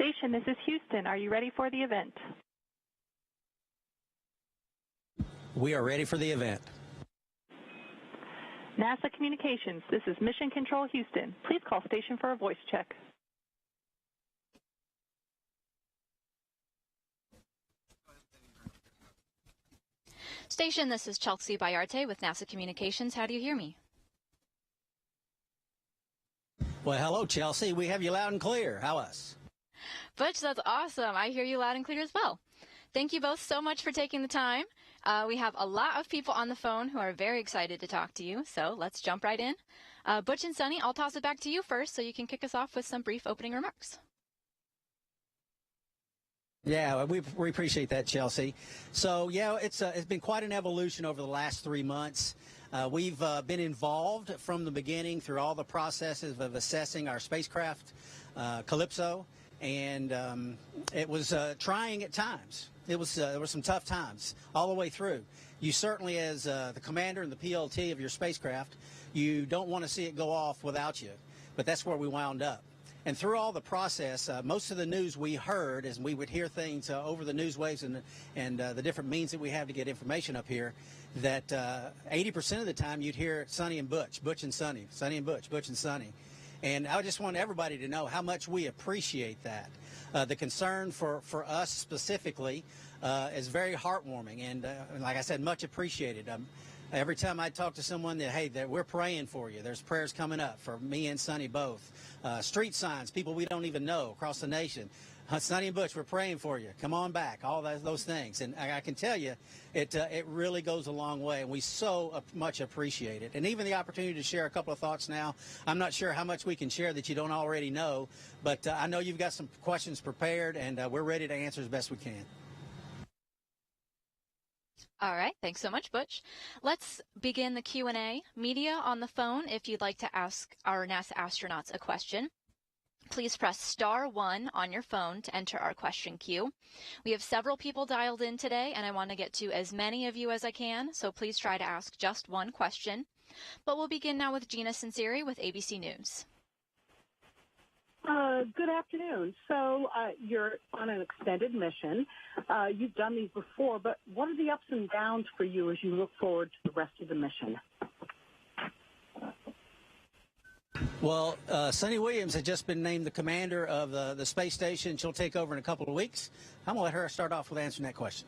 Station, this is Houston. Are you ready for the event? We are ready for the event. NASA Communications, this is Mission Control Houston. Please call station for a voice check. Station, this is Chelsea Bayarte with NASA Communications. How do you hear me? Well, hello, Chelsea. We have you loud and clear. How us? Butch, that's awesome. I hear you loud and clear as well. Thank you both so much for taking the time. We have a lot of people on the phone who are very excited to talk to you, so let's jump right in. Butch and Suni, I'll toss it back to you first so you can kick us off with some brief opening remarks. Yeah, we appreciate that, Chelsea. So, yeah, it's been quite an evolution over the last 3 months. We've been involved from the beginning through all the processes of assessing our spacecraft, Calypso, and it was trying at times. There were some tough times all the way through. You certainly, as the commander and the PLT of your spacecraft, you don't want to see it go off without you, but that's where we wound up. And through all the process, most of the news we heard, as we would hear things over the news waves and the different means that we have to get information up here, that 80% of the time you'd hear Suni and Butch, Butch and Suni, Suni and Butch, Butch and Suni. And I just want everybody to know how much we appreciate that. The concern for us specifically is very heartwarming and like I said, much appreciated. Every time I talk to someone that we're praying for you. There's prayers coming up for me and Suni both. Street signs, people we don't even know across the nation. Suni and Butch, we're praying for you. Come on back. All those things, and I can tell you, it really goes a long way, and we so much appreciate it. And even the opportunity to share a couple of thoughts now. I'm not sure how much we can share that you don't already know, but I know you've got some questions prepared, and we're ready to answer as best we can. All right, thanks so much, Butch. Let's begin the Q&A. Media on the phone, if you'd like to ask our NASA astronauts a question, please press *1 on your phone to enter our question queue. We have several people dialed in today, and I want to get to as many of you as I can, so please try to ask just one question. But we'll begin now with Gina Sinceri with ABC News. Good afternoon. So you're on an extended mission. You've done these before, but what are the ups and downs for you as you look forward to the rest of the mission? Well, Suni Williams has just been named the commander of the space station. She'll take over in a couple of weeks. I'm going to let her start off with answering that question.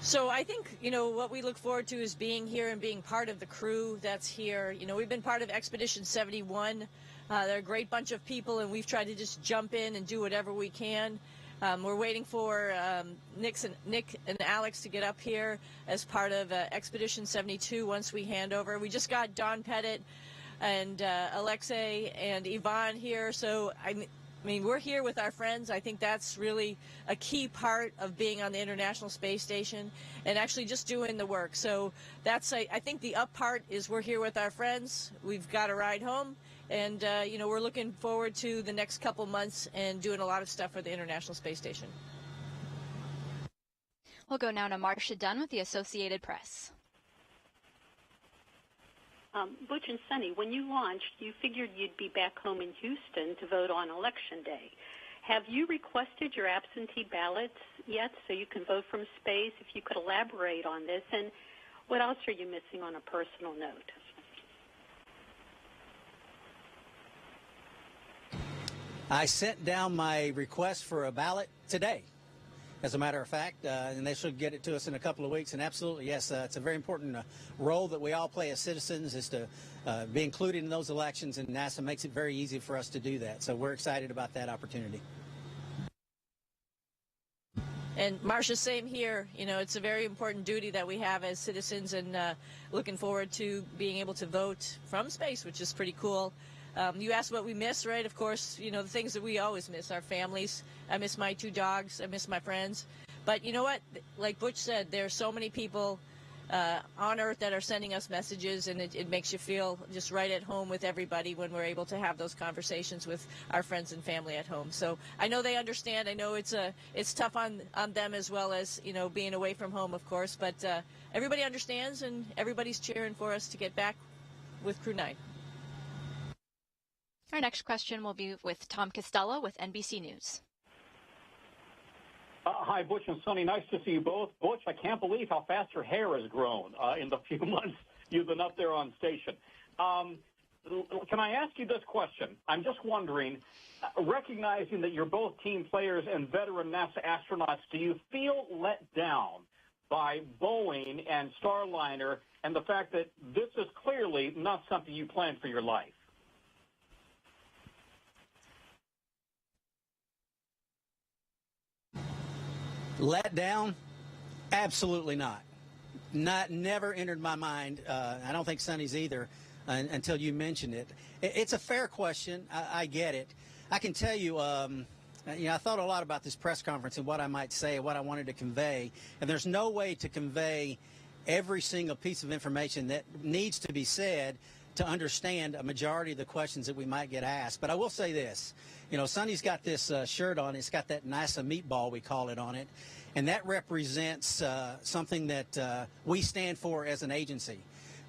So I think, what we look forward to is being here and being part of the crew that's here. We've been part of Expedition 71. They're a great bunch of people, and we've tried to just jump in and do whatever we can. We're waiting for Nick and Alex to get up here as part of Expedition 72 once we hand over. We just got Don Pettit and Alexei and Yvonne here, so I mean, we're here with our friends. I think that's really a key part of being on the International Space Station and actually just doing the work. So that's, I think the up part is we're here with our friends. We've got a ride home, and, we're looking forward to the next couple months and doing a lot of stuff for the International Space Station. We'll go now to Marcia Dunn with the Associated Press. Butch and Suni, when you launched, you figured you'd be back home in Houston to vote on Election Day. Have you requested your absentee ballots yet so you can vote from space? If you could elaborate on this, and what else are you missing on a personal note? I sent down my request for a ballot today, as a matter of fact, and they should get it to us in a couple of weeks. And absolutely, yes, it's a very important role that we all play as citizens, is to be included in those elections, and NASA makes it very easy for us to do that. So we're excited about that opportunity. And Marcia, same here. It's a very important duty that we have as citizens, and looking forward to being able to vote from space, which is pretty cool. You asked what we miss, right? Of course, the things that we always miss, our families. I miss my 2 dogs. I miss my friends. But you know what? Like Butch said, there are so many people on Earth that are sending us messages, and it makes you feel just right at home with everybody when we're able to have those conversations with our friends and family at home. So I know they understand. I know it's tough on them as well as, being away from home, of course. But everybody understands, and everybody's cheering for us to get back with Crew 9. Our next question will be with Tom Costello with NBC News. Hi, Butch and Suni. Nice to see you both. Butch, I can't believe how fast your hair has grown in the few months you've been up there on station. Can I ask you this question? I'm just wondering, recognizing that you're both team players and veteran NASA astronauts, do you feel let down by Boeing and Starliner and the fact that this is clearly not something you planned for your life? Let down? Absolutely not. Never entered my mind. I don't think Sonny's either until you mentioned it. It's a fair question. I get it. I can tell you, I thought a lot about this press conference and what I might say, what I wanted to convey. And there's no way to convey every single piece of information that needs to be said to understand a majority of the questions that we might get asked. But I will say this. Sonny's got this shirt on. It's got that NASA meatball, we call it, on it. And that represents something that we stand for as an agency.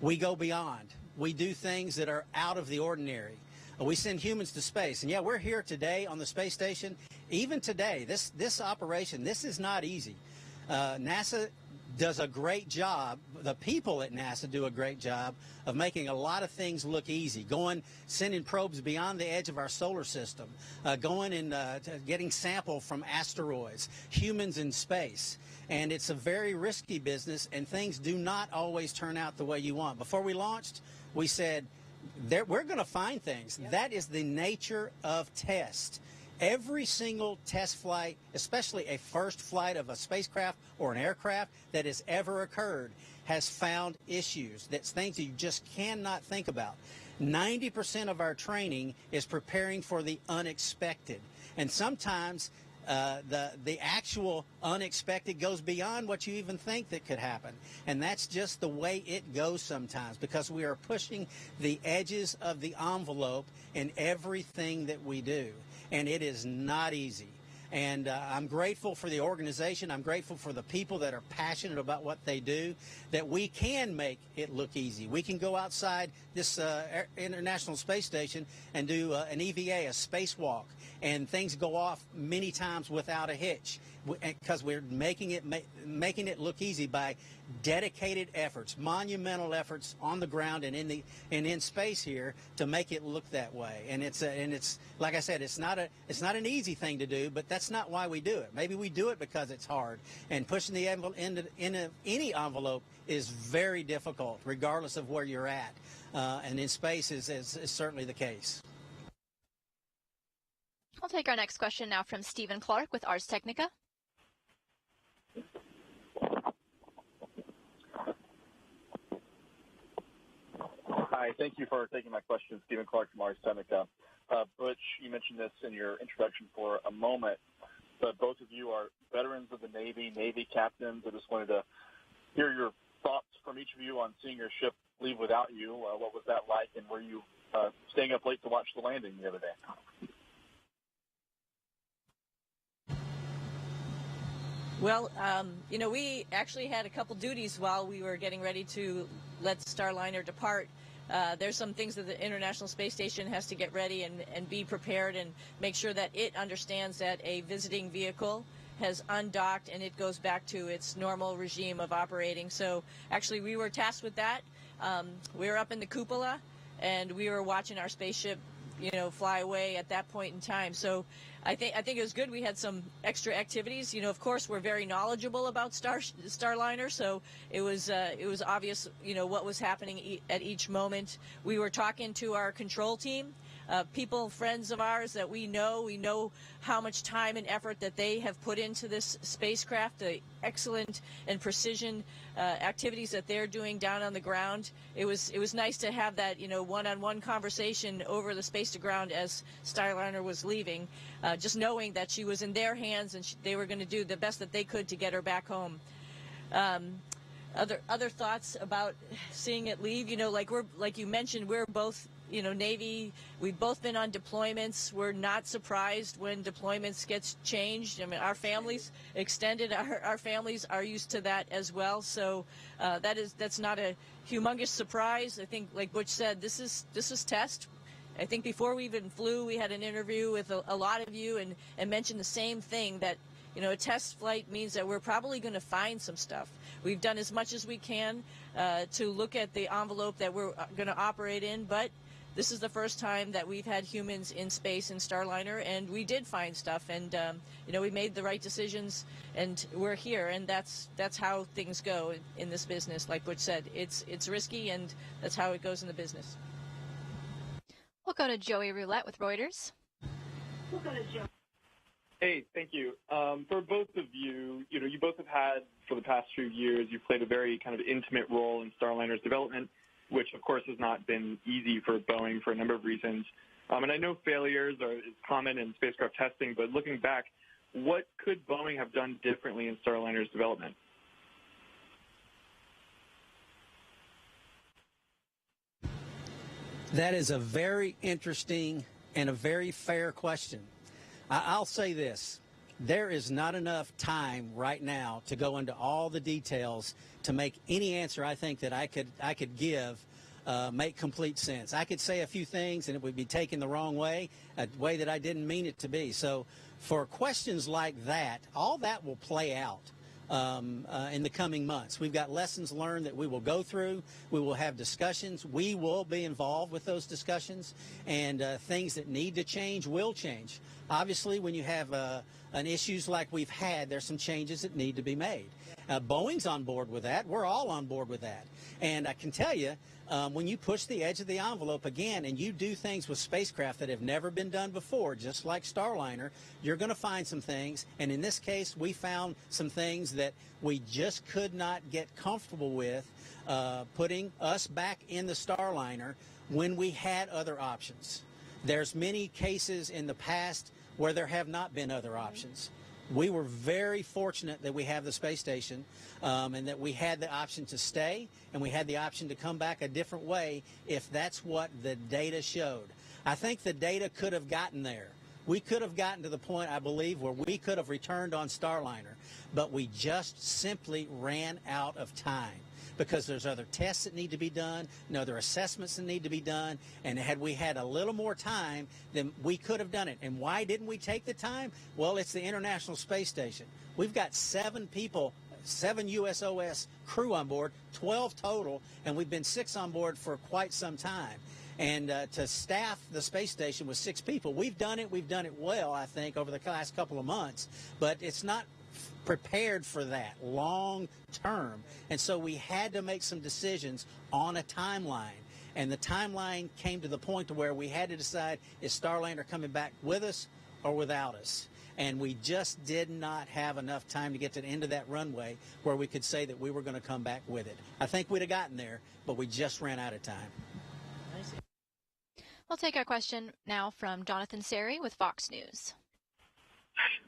We go beyond. We do things that are out of the ordinary. We send humans to space. And, yeah, we're here today on the space station. Even today, this operation, this is not easy. NASA does a great job. The people at NASA do a great job of making a lot of things look easy. Sending probes beyond the edge of our solar system, going and getting sample from asteroids, humans in space. And it's a very risky business, and things do not always turn out the way you want. Before we launched, we said, we're going to find things. Yep. That is the nature of test. Every single test flight, especially a first flight of a spacecraft or an aircraft that has ever occurred, has found issues. That's things that you just cannot think about. 90% of our training is preparing for the unexpected. And sometimes the actual unexpected goes beyond what you even think that could happen. And that's just the way it goes sometimes, because we are pushing the edges of the envelope in everything that we do. And it is not easy. And I'm grateful for the organization. I'm grateful for the people that are passionate about what they do, that we can make it look easy. We can go outside this International Space Station and do an EVA, a spacewalk, and things go off many times without a hitch, because we're making it look easy by dedicated efforts, monumental efforts on the ground and in space here to make it look that way. And it's like I said, it's not an easy thing to do, but that's not why we do it. Maybe we do it because it's hard, and pushing the envelope in any envelope is very difficult, regardless of where you're at. And in space is certainly the case. We'll take our next question now from Stephen Clark with Ars Technica. Hi, thank you for taking my question. Stephen Clark from Ars Technica. Butch, you mentioned this in your introduction for a moment, but both of you are veterans of the Navy captains. I just wanted to hear your thoughts from each of you on seeing your ship leave without you. What was that like, and were you staying up late to watch the landing the other day? Well, we actually had a couple duties while we were getting ready to let Starliner depart. There's some things that the International Space Station has to get ready and be prepared and make sure that it understands that a visiting vehicle has undocked and it goes back to its normal regime of operating. So actually we were tasked with that. We were up in the cupola and we were watching our spaceship fly away at that point in time. So I think it was good. We had some extra activities. Of course, we're very knowledgeable about Starliner, so it was obvious, what was happening at each moment. We were talking to our control team, people, friends of ours that we know how much time and effort that they have put into this spacecraft, the excellent and precision activities that they're doing down on the ground. It was nice to have that, one-on-one conversation over the space to ground as Starliner was leaving, just knowing that she was in their hands and they were going to do the best that they could to get her back home. Other thoughts about seeing it leave, like you mentioned, we're both Navy. We've both been on deployments. We're not surprised when deployments gets changed. I mean, our families extended. Our families are used to that as well. So that's not a humongous surprise. I think, like Butch said, this is test. I think before we even flew, we had an interview with a lot of you and mentioned the same thing, that a test flight means that we're probably going to find some stuff. We've done as much as we can to look at the envelope that we're going to operate in, but this is the first time that we've had humans in space in Starliner, and we did find stuff, and we made the right decisions, and we're here, and that's how things go in this business. Like Butch said, it's risky, and that's how it goes in the business. We'll go to Joey Roulette with Reuters. Hey, thank you. For both of you, you both have had, for the past few years, you've played a very kind of intimate role in Starliner's development, which, of course, has not been easy for Boeing for a number of reasons. And I know failures is common in spacecraft testing, but looking back, what could Boeing have done differently in Starliner's development? That is a very interesting and a very fair question. I'll say this. There is not enough time right now to go into all the details to make any answer I think that I could give make complete sense. I could say a few things and it would be taken the wrong way, a way that I didn't mean it to be. So for questions like that, all that will play out in the coming months. We've got lessons learned that we will go through. We will have discussions. We will be involved with those discussions, and things that need to change will change. Obviously, when you have an issues like we've had, there's some changes that need to be made. Boeing's on board with that. We're all on board with that. And I can tell you, when you push the edge of the envelope again and you do things with spacecraft that have never been done before, just like Starliner, you're going to find some things. And in this case, we found some things that we just could not get comfortable with putting us back in the Starliner when we had other options. There's many cases in the past where there have not been other options. We were very fortunate that we have the space station and that we had the option to stay and we had the option to come back a different way if that's what the data showed. I think the data could have gotten there. We could have gotten to the point, I believe, where we could have returned on Starliner, but we just simply ran out of time because there's other tests that need to be done, and other assessments that need to be done, and had we had a little more time, then we could have done it. And why didn't we take the time? Well, it's the International Space Station. We've got 7 people, 7 USOS crew on board, 12 total, and we've been 6 on board for quite some time. And to staff the space station with 6 people, we've done it well, I think, over the last couple of months, but it's not prepared for that long term. And so we had to make some decisions on a timeline. And the timeline came to the point to where we had to decide, is Starliner coming back with us or without us? And we just did not have enough time to get to the end of that runway where we could say that we were going to come back with it. I think we'd have gotten there, but we just ran out of time. We'll take our question now from Jonathan Seri with Fox News.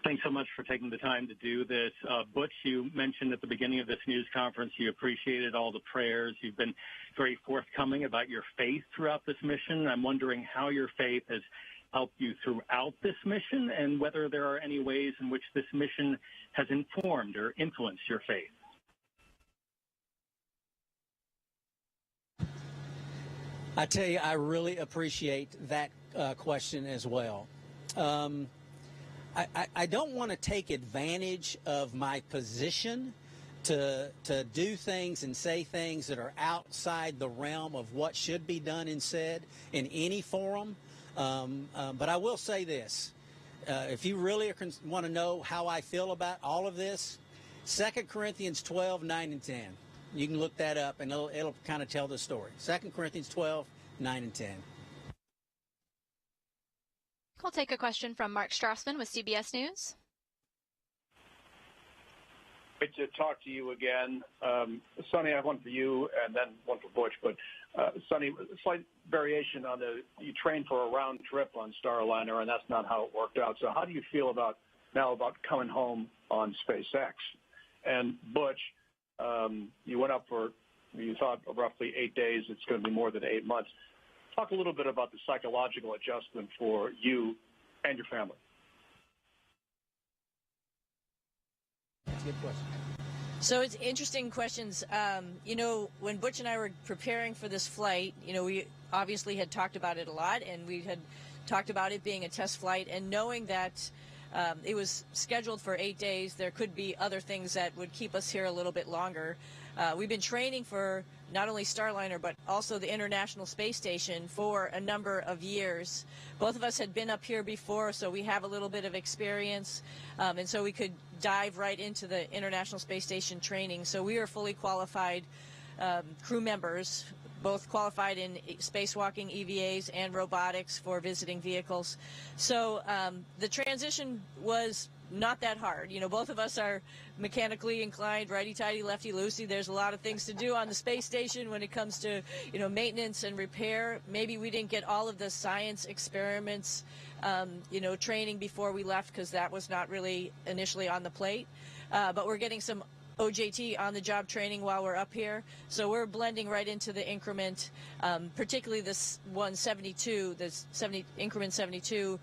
Thanks so much for taking the time to do this. Butch, you mentioned at the beginning of this news conference you appreciated all the prayers. You've been very forthcoming about your faith throughout this mission. I'm wondering how your faith has helped you throughout this mission and whether there are any ways in which this mission has informed or influenced your faith. I tell you, I really appreciate that question as well. I don't want to take advantage of my position to do things and say things that are outside the realm of what should be done and said in any forum. But I will say this. If you really want to know how I feel about all of this, 2 Corinthians 12, 9 and 10. You can look that up, and it'll kind of tell the story. 2 Corinthians 12, 9 and 10. I'll take a question from Mark Strassman with CBS News. Great to talk to you again. Sonny, I have one for you and then one for Butch. But, Sonny, slight variation on you trained for a round trip on Starliner, and that's not how it worked out. So how do you feel about coming home on SpaceX? And Butch, you went up for, you thought, roughly 8 days. It's going to be more than 8 months. Talk a little bit about the psychological adjustment for you and your family. That's a good question. So it's interesting questions. When Butch and I were preparing for this flight, we obviously had talked about it a lot, and we had talked about it being a test flight, and knowing that it was scheduled for 8 days, there could be other things that would keep us here a little bit longer. We've been training for not only Starliner, but also the International Space Station for a number of years. Both of us had been up here before, so we have a little bit of experience, and so we could dive right into the International Space Station training. So we are fully qualified crew members, both qualified in spacewalking, EVAs, and robotics for visiting vehicles. So the transition was not that hard. Both of us are mechanically inclined, righty-tighty, lefty-loosey. There's a lot of things to do on the space station when it comes to, maintenance and repair. Maybe we didn't get all of the science experiments, training before we left, because that was not really initially on the plate. But we're getting some OJT on-the-job training while we're up here. So we're blending right into the increment, particularly this 172, increment 72,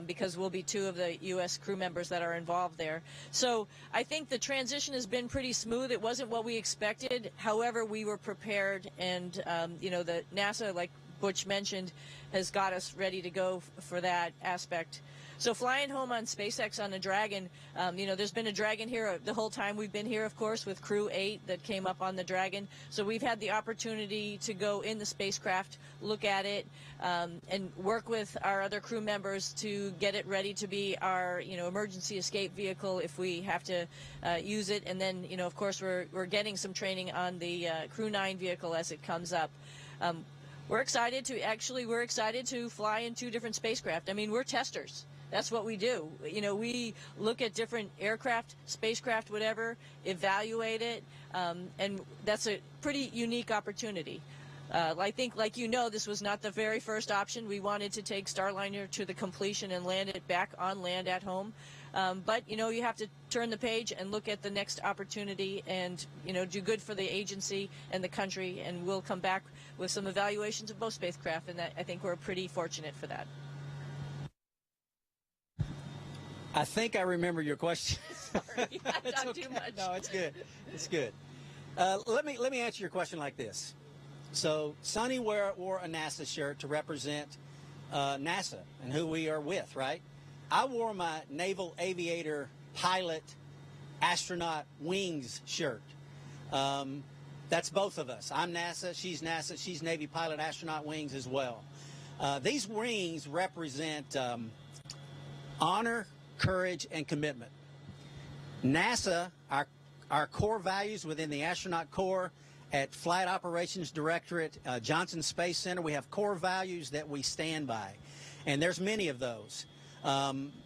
because we'll be 2 of the U.S. crew members that are involved there. So I think the transition has been pretty smooth. It wasn't what we expected. However, we were prepared, and, the NASA, like Butch mentioned, has got us ready to go for that aspect. So flying home on SpaceX on a Dragon, there's been a Dragon here the whole time we've been here, of course, with Crew 8 that came up on the Dragon. So we've had the opportunity to go in the spacecraft, look at it, and work with our other crew members to get it ready to be our, emergency escape vehicle if we have to use it. And then, of course, we're getting some training on the Crew 9 vehicle as it comes up. We're excited to fly in 2 different spacecraft. I mean, we're testers. That's what we do. We look at different aircraft, spacecraft, whatever, evaluate it, and that's a pretty unique opportunity. I think, like this was not the very first option. We wanted to take Starliner to the completion and land it back on land at home. But, you have to turn the page and look at the next opportunity and, do good for the agency and the country, and we'll come back with some evaluations of both spacecraft, and I think we're pretty fortunate for that. I think I remember your question. Sorry, I talked too much. No, it's good. It's good. Let me answer your question like this. So Suni wore a NASA shirt to represent NASA and who we are with, right? I wore my Naval Aviator Pilot Astronaut Wings shirt. That's both of us. I'm NASA, she's Navy Pilot Astronaut Wings as well. These wings represent honor, courage, and commitment. NASA, our core values within the astronaut corps at Flight Operations Directorate, Johnson Space Center, we have core values that we stand by. And there's many of those.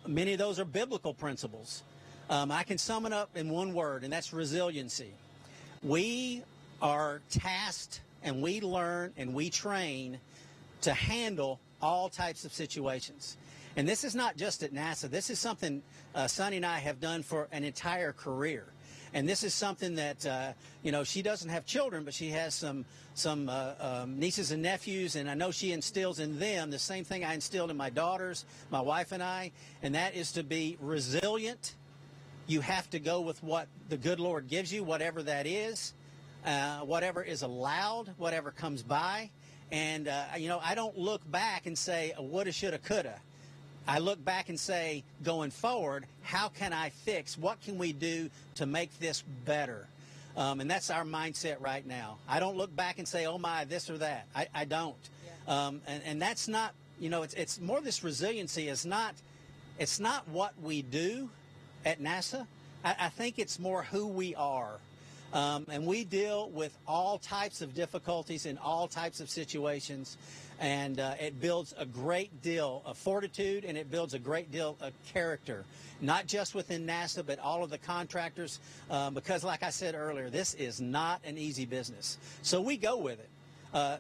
Many of those are biblical principles. I can sum it up in one word, and that's resiliency. We are tasked, and we learn, and we train to handle all types of situations. And this is not just at NASA. This is something Suni and I have done for an entire career. And this is something that, she doesn't have children, but she has some nieces and nephews, and I know she instills in them the same thing I instilled in my daughters, my wife and I, and that is to be resilient. You have to go with what the good Lord gives you, whatever that is, whatever is allowed, whatever comes by. And, I don't look back and say, woulda, shoulda, coulda. I look back and say, going forward, how can I fix? What can we do to make this better? And that's our mindset right now. I don't look back and say, oh my, this or that. I don't. Yeah. And that's not, it's more this resiliency is not, it's not what we do at NASA. I think it's more who we are. And we deal with all types of difficulties in all types of situations. And it builds a great deal of fortitude, and it builds a great deal of character, not just within NASA, but all of the contractors, because like I said earlier, this is not an easy business. So we go with it.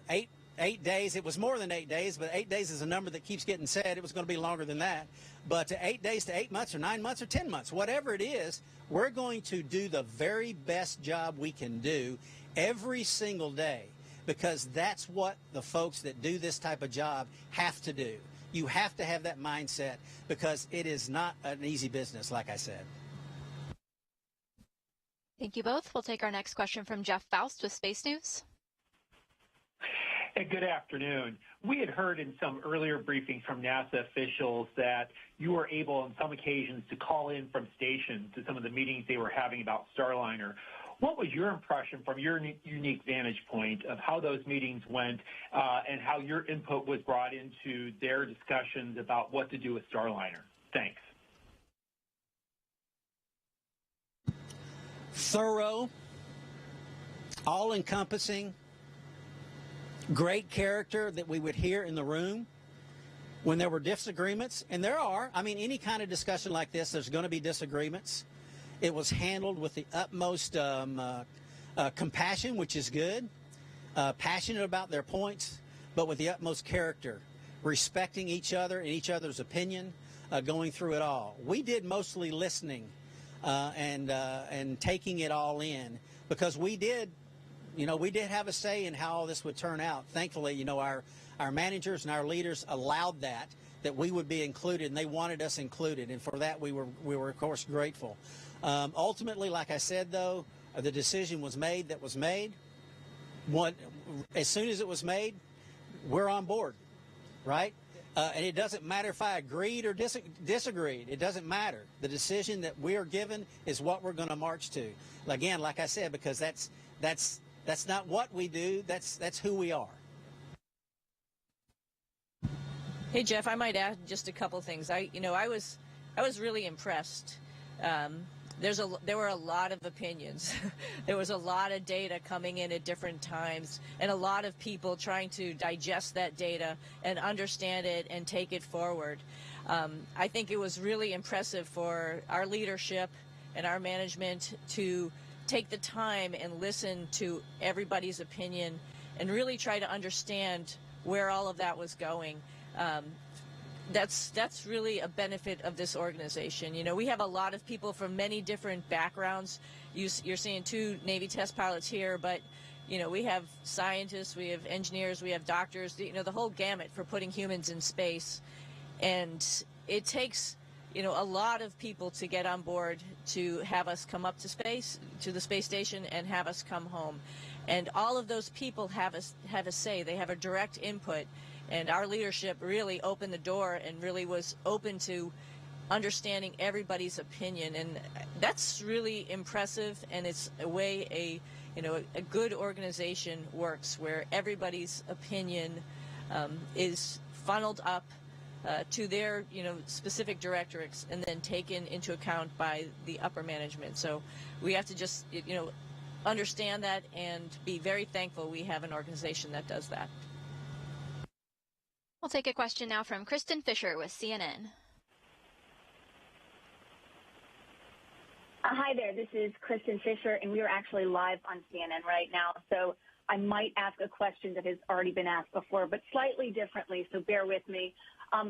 8 days, it was more than 8 days, but 8 days is a number that keeps getting said. It was going to be longer than that. But 8 days to 8 months or 9 months or 10 months, whatever it is, we're going to do the very best job we can do every single day. Because that's what the folks that do this type of job have to do. You have to have that mindset because it is not an easy business, like I said. Thank you both. We'll take our next question from Jeff Faust with Space News. Hey, good afternoon. We had heard in some earlier briefings from NASA officials that you were able on some occasions to call in from station to some of the meetings they were having about Starliner. What was your impression from your unique vantage point of how those meetings went and how your input was brought into their discussions about what to do with Starliner? Thanks. Thorough, all-encompassing, great character that we would hear in the room when there were disagreements, and there are. I mean, any kind of discussion like this, there's going to be disagreements. It was handled with the utmost compassion, which is good, passionate about their points, but with the utmost character, respecting each other and each other's opinion, going through it all. We did mostly listening and taking it all in because we did have a say in how all this would turn out. Thankfully, our managers and our leaders allowed that we would be included, and they wanted us included, and for that we were of course grateful. Ultimately, like I said, though, the decision was made that was made. As soon as it was made, we're on board, right? And it doesn't matter if I agreed or disagreed. It doesn't matter. The decision that we are given is what we're going to march to. Again, like I said, because that's not what we do. That's who we are. Hey Jeff, I might add just a couple things. I was really impressed. There were a lot of opinions. There was a lot of data coming in at different times, and a lot of people trying to digest that data and understand it and take it forward. I think it was really impressive for our leadership and our management to take the time and listen to everybody's opinion and really try to understand where all of that was going. That's really a benefit of this organization. We have a lot of people from many different backgrounds. You're seeing 2 Navy test pilots here, but we have scientists, we have engineers, we have doctors, the whole gamut for putting humans in space. And it takes a lot of people to get on board to have us come up to space, to the space station, and have us come home. And all of those people have a say. They have a direct input. And our leadership really opened the door and really was open to understanding everybody's opinion. And that's really impressive. And it's a way a good organization works, where everybody's opinion is funneled up to their specific directorates and then taken into account by the upper management. So we have to just understand that and be very thankful we have an organization that does that. We'll take a question now from Kristen Fisher with CNN. Hi there, this is Kristen Fisher, and we are actually live on CNN right now. So I might ask a question that has already been asked before, but slightly differently, so bear with me.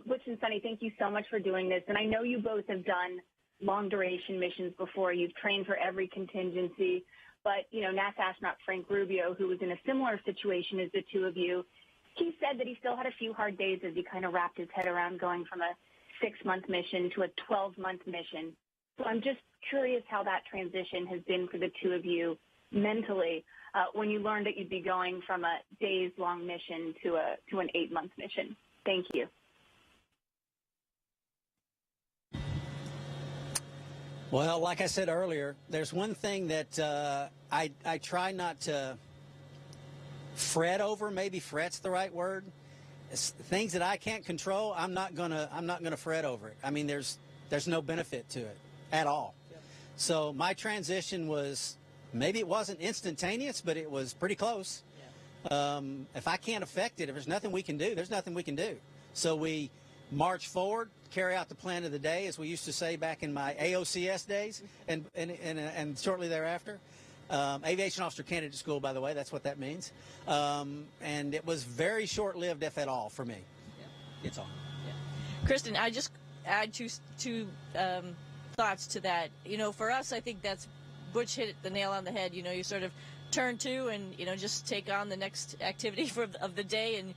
Butch and Suni, thank you so much for doing this. And I know you both have done long-duration missions before. You've trained for every contingency. But, NASA astronaut Frank Rubio, who was in a similar situation as the two of you, he said that he still had a few hard days as he kind of wrapped his head around going from a 6-month mission to a 12-month mission. So I'm just curious how that transition has been for the two of you mentally when you learned that you'd be going from a days-long mission to an 8-month mission. Thank you. Well, like I said earlier, there's one thing that I try not to fret over. Maybe fret's the right word. It's things that I can't control, I'm not gonna fret over it. I mean, there's no benefit to it at all. Yep. So my transition was, maybe it wasn't instantaneous, but it was pretty close. Yeah. If I can't affect it, if there's nothing we can do, there's nothing we can do. So we march forward, carry out the plan of the day, as we used to say back in my AOCS days, and shortly thereafter. Aviation Officer Candidate School, by the way, that's what that means. And it was very short-lived, if at all, for me. Yeah. It's on. Yeah. Kristen, I just add two thoughts to that. For us, I think that's Butch hit the nail on the head. You sort of turn to and just take on the next activity of the day, and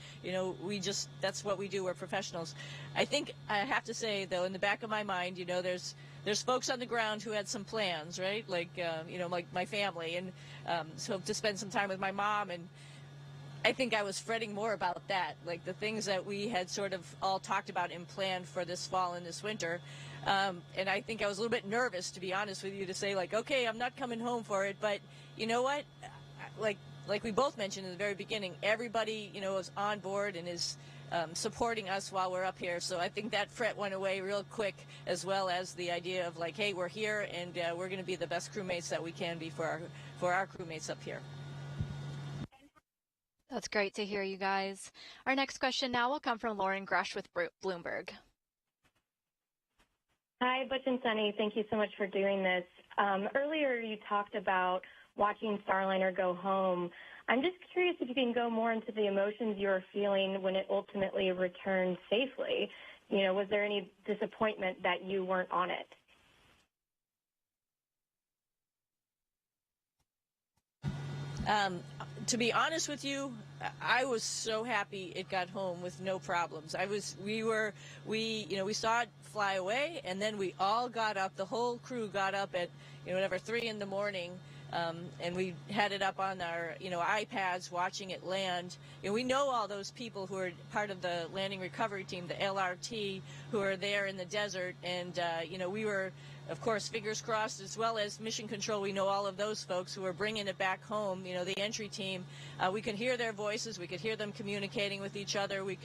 that's what we do. We're professionals. I think I have to say, though, in the back of my mind, there's there's folks on the ground who had some plans, right? Like, like my family, and so to spend some time with my mom. And I think I was fretting more about that, like the things that we had sort of all talked about and planned for this fall and this winter. And I think I was a little bit nervous, to be honest with you, to say, like, okay, I'm not coming home for it. But you know what? Like we both mentioned in the very beginning, everybody, is on board and is supporting us while we're up here. So I think that fret went away real quick, as well as the idea of, like, hey, we're here, and we're going to be the best crewmates that we can be for our crewmates up here. That's great to hear, you guys. Our next question now will come from Lauren Grush with Bloomberg. Hi, Butch and Suni. Thank you so much for doing this. Earlier, you talked about watching Starliner go home. I'm just curious if you can go more into the emotions you were feeling when it ultimately returned safely. Was there any disappointment that you weren't on it? To be honest with you, I was so happy it got home with no problems. We saw it fly away, and then we all got up. The whole crew got up at 3 in the morning, and we had it up on our iPads watching it land. We know all those people who are part of the landing recovery team, the LRT, who are there in the desert, and we were, of course, fingers crossed, as well as Mission Control. We know all of those folks who are bringing it back home. The entry team. We could hear their voices. We could hear them communicating with each other. We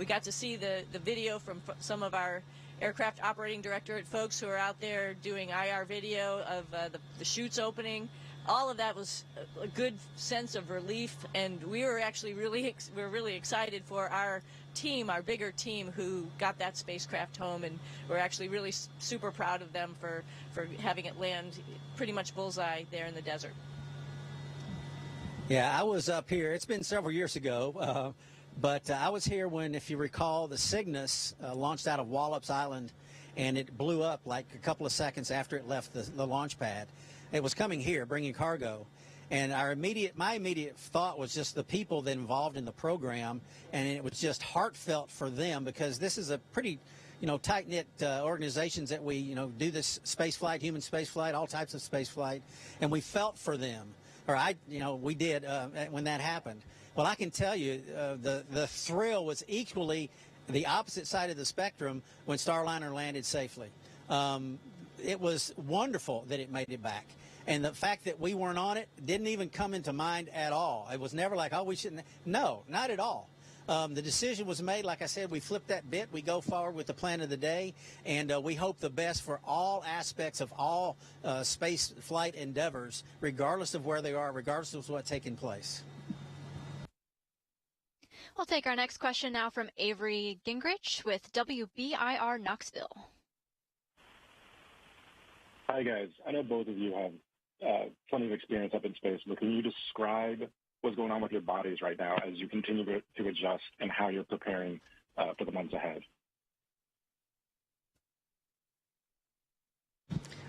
got to see the video from some of our aircraft operating directorate folks who are out there doing IR video of the chutes opening. All of that was a good sense of relief, and we were actually really excited for our team, our bigger team, who got that spacecraft home, and we're actually really super proud of them for having it land pretty much bullseye there in the desert. Yeah, I was up here. It's been several years ago, but I was here when, if you recall, the Cygnus launched out of Wallops Island, and it blew up like a couple of seconds after it left the launch pad. It was coming here, bringing cargo. And my immediate thought was just the people that involved in the program, and it was just heartfelt for them, because this is a pretty, tight-knit organizations that we, do this space flight, human space flight, all types of space flight, and we felt for them, or we did when that happened. Well, I can tell you, the thrill was equally the opposite side of the spectrum when Starliner landed safely. It was wonderful that it made it back. And the fact that we weren't on it didn't even come into mind at all. It was never like, oh, we shouldn't. No, not at all. The decision was made. Like I said, we flipped that bit. We go forward with the plan of the day, and we hope the best for all aspects of all space flight endeavors, regardless of where they are, regardless of what's taking place. We'll take our next question now from Avery Gingrich with WBIR Knoxville. Hi, guys. I know both of you have plenty of experience up in space, but can you describe what's going on with your bodies right now as you continue to adjust, and how you're preparing for the months ahead?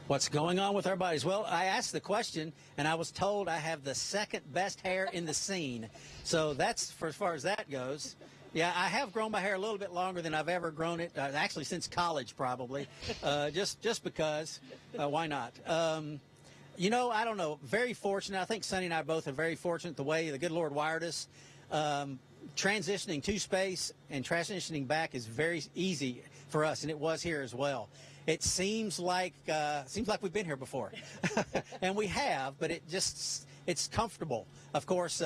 What's going on with our bodies? Well, I asked the question, and I was told I have the second best hair in the scene. So that's for as far as that goes. Yeah, I have grown my hair a little bit longer than I've ever grown it, actually since college probably, just because. Why not? I don't know. Very fortunate. I think Suni and I both are very fortunate the way the good Lord wired us. Transitioning to space and transitioning back is very easy for us, and it was here as well. It seems like we've been here before, and we have, but it's comfortable. Of course,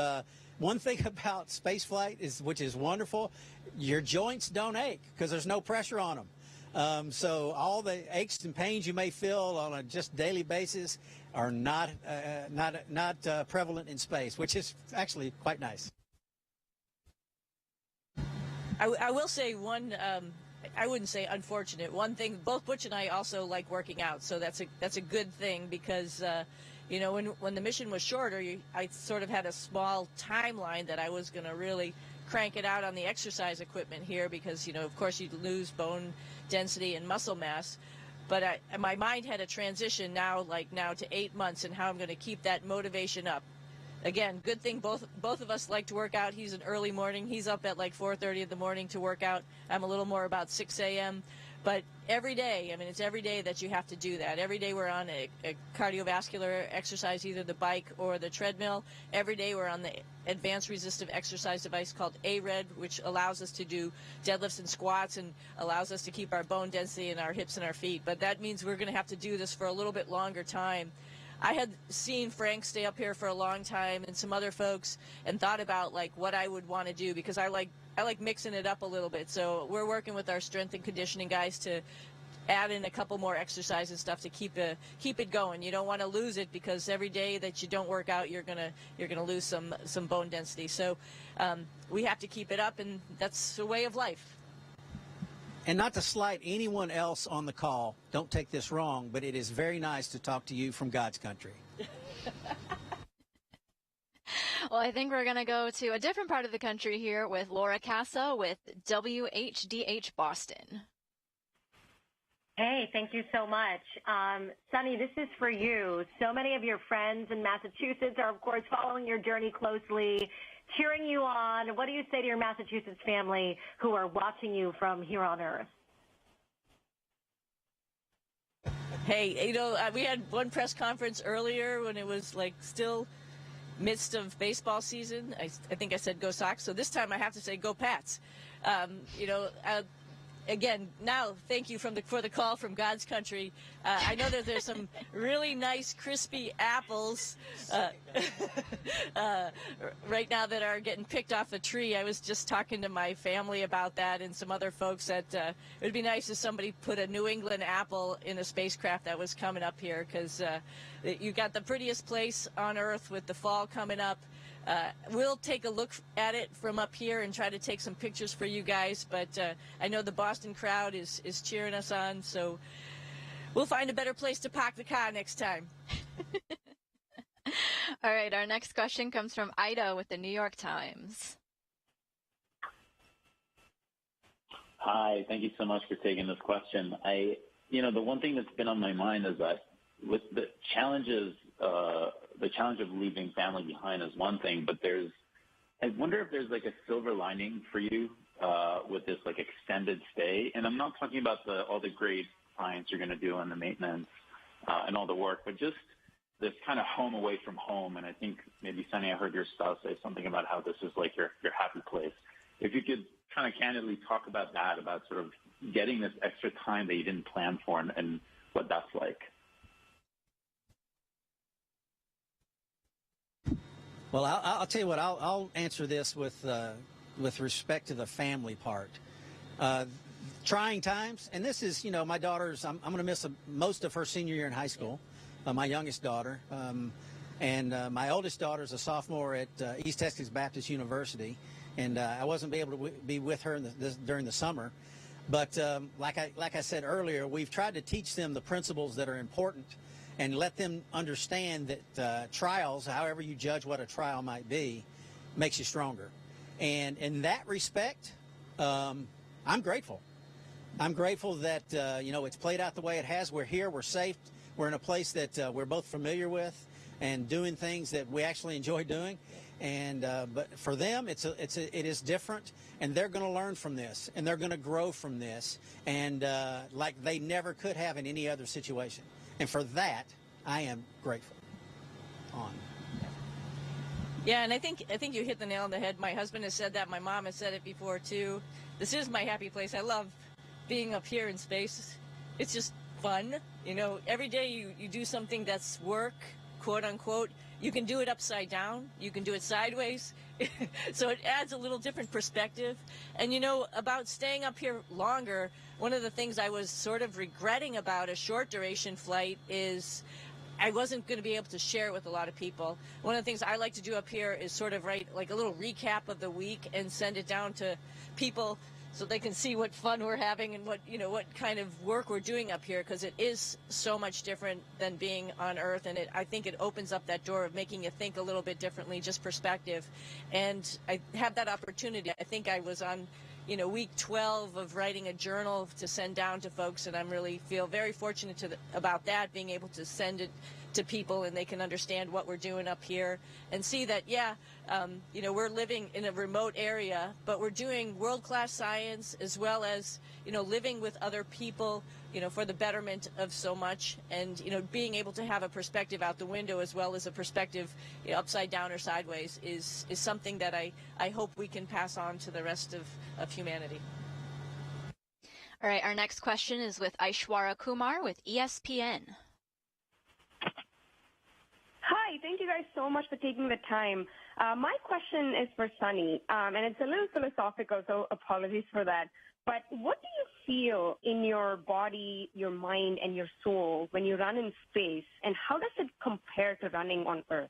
one thing about space flight which is wonderful, your joints don't ache because there's no pressure on them. So all the aches and pains you may feel on a just daily basis are not prevalent in space, which is actually quite nice. I will say one. I wouldn't say unfortunate. One thing, both Butch and I also like working out, so that's a good thing, because when the mission was shorter, I sort of had a small timeline that I was going to really crank it out on the exercise equipment here, because of course you lose bone density and muscle mass. But my mind had a transition now to 8 months, and how I'm going to keep that motivation up. Again, good thing both of us like to work out. He's an early morning. He's up at like 4:30 in the morning to work out. I'm a little more about 6 a.m. But every day, I mean, it's every day that you have to do that. Every day we're on a cardiovascular exercise, either the bike or the treadmill. Every day we're on the advanced resistive exercise device called ARED, which allows us to do deadlifts and squats and allows us to keep our bone density in our hips and our feet. But that means we're going to have to do this for a little bit longer time. I had seen Frank stay up here for a long time and some other folks and thought about like what I would want to do, because I like mixing it up a little bit. So we're working with our strength and conditioning guys to add in a couple more exercise and stuff to keep it going. You don't want to lose it, because every day that you don't work out, you're gonna lose some bone density. So we have to keep it up, and that's a way of life. And not to slight anyone else on the call, don't take this wrong, but it is very nice to talk to you from God's country. Well, I think we're going to go to a different part of the country here with Laura Casa with WHDH Boston. Hey, thank you so much. Sunny, this is for you. So many of your friends in Massachusetts are, of course, following your journey closely, cheering you on. What do you say to your Massachusetts family who are watching you from here on Earth? Hey, we had one press conference earlier when it was like still midst of baseball season. I think I said go Sox. So this time I have to say go Pats. Again, now thank you for the call from God's country. I know that there's some really nice crispy apples right now that are getting picked off a tree. I was just talking to my family about that and some other folks that it would be nice if somebody put a New England apple in a spacecraft that was coming up here, because you got the prettiest place on Earth with the fall coming up. We'll take a look at it from up here and try to take some pictures for you guys, but I know the Boston crowd is cheering us on, so we'll find a better place to park the car next time. All right, our next question comes from Ida with the New York Times. Hi, thank you so much for taking this question. The one thing that's been on my mind is that with the challenge of leaving family behind is one thing, but I wonder if there's like a silver lining for you with this like extended stay. And I'm not talking about all the great science you're going to do and the maintenance and all the work, but just this kind of home away from home. And I think maybe, Sunny, I heard your spouse say something about how this is like your happy place. If you could kind of candidly talk about that, about sort of getting this extra time that you didn't plan for and what that's like. Well, I'll tell you what. I'll answer this with respect to the family part. Trying times, and this is, my daughter's. I'm going to miss most of her senior year in high school. My youngest daughter, and my oldest daughter is a sophomore at East Texas Baptist University, and I wasn't able to be with her during the summer. But like I said earlier, we've tried to teach them the principles that are important, and let them understand that trials, however you judge what a trial might be, makes you stronger. And in that respect, I'm grateful. I'm grateful that, it's played out the way it has. We're here. We're safe. We're in a place that we're both familiar with and doing things that we actually enjoy doing. And but for them, it is different, and they're going to learn from this, and they're going to grow from this, and like they never could have in any other situation. And for that, I am grateful. Yeah, and I think you hit the nail on the head. My husband has said that. My mom has said it before, too. This is my happy place. I love being up here in space. It's just fun. Every day you do something that's work, quote unquote. You can do it upside down. You can do it sideways. So it adds a little different perspective. And, about staying up here longer, one of the things I was sort of regretting about a short duration flight is I wasn't going to be able to share it with a lot of people. One of the things I like to do up here is sort of write like a little recap of the week and send it down to people so they can see what fun we're having and what kind of work we're doing up here, because it is so much different than being on Earth, and I think it opens up that door of making you think a little bit differently, just perspective. And I have that opportunity. I think I was on week 12 of writing a journal to send down to folks, and I really feel very fortunate about that, being able to send it to people, and they can understand what we're doing up here and see that, we're living in a remote area, but we're doing world-class science as well as, living with other people, for the betterment of so much, and, being able to have a perspective out the window as well as a perspective upside down or sideways is something that I hope we can pass on to the rest of humanity. All right, our next question is with Aishwarya Kumar with ESPN. Hi, thank you guys so much for taking the time. My question is for Sunny, and it's a little philosophical, so apologies for that. But what do you feel in your body, your mind, and your soul when you run in space, and how does it compare to running on Earth?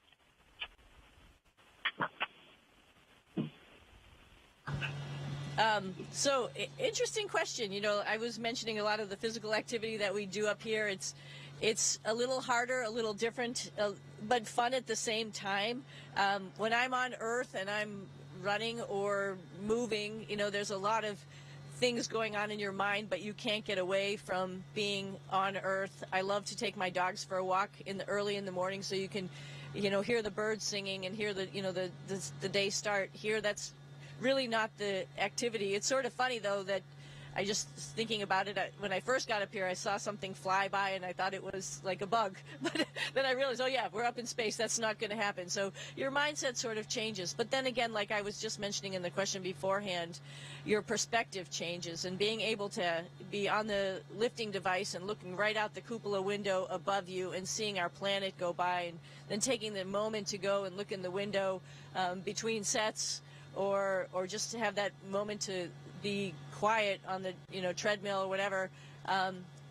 Interesting question. I was mentioning a lot of the physical activity that we do up here. It's a little harder, a little different, but fun at the same time. When I'm on Earth and I'm running or moving, there's a lot of things going on in your mind, but you can't get away from being on Earth. I love to take my dogs for a walk early in the morning, so you can, hear the birds singing and hear the day start. Here, that's really not the activity. It's sort of funny, though, that I just thinking about it, when I first got up here, I saw something fly by and I thought it was like a bug. But then I realized, oh yeah, we're up in space. That's not going to happen. So your mindset sort of changes. But then again, like I was just mentioning in the question beforehand, your perspective changes, and being able to be on the lifting device and looking right out the cupola window above you and seeing our planet go by, and then taking the moment to go and look in the window between sets, or just to have that moment to be quiet on the treadmill or whatever,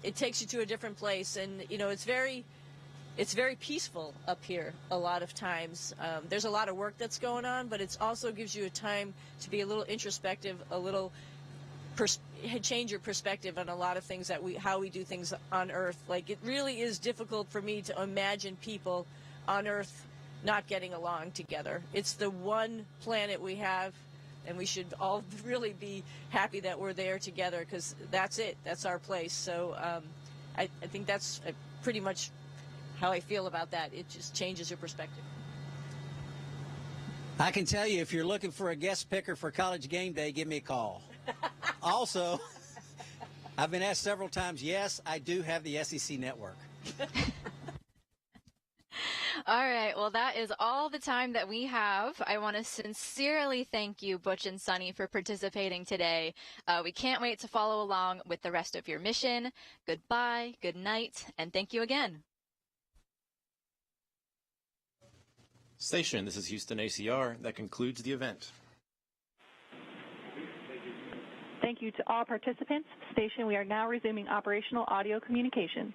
it takes you to a different place, and it's very peaceful up here a lot of times. There's a lot of work that's going on, but it also gives you a time to be a little introspective, a little change your perspective on a lot of things how we do things on Earth. Like, it really is difficult for me to imagine people on Earth not getting along together. It's the one planet we have, and we should all really be happy that we're there together, because that's it. That's our place. So I think that's pretty much how I feel about that. It just changes your perspective. I can tell you, if you're looking for a guest picker for College Game Day, give me a call. Also, I've been asked several times, yes, I do have the SEC network. All right. Well, that is all the time that we have. I want to sincerely thank you, Butch and Sunny, for participating today. We can't wait to follow along with the rest of your mission. Goodbye, good night, and thank you again. Station, this is Houston ACR. That concludes the event. Thank you to all participants. Station, we are now resuming operational audio communications.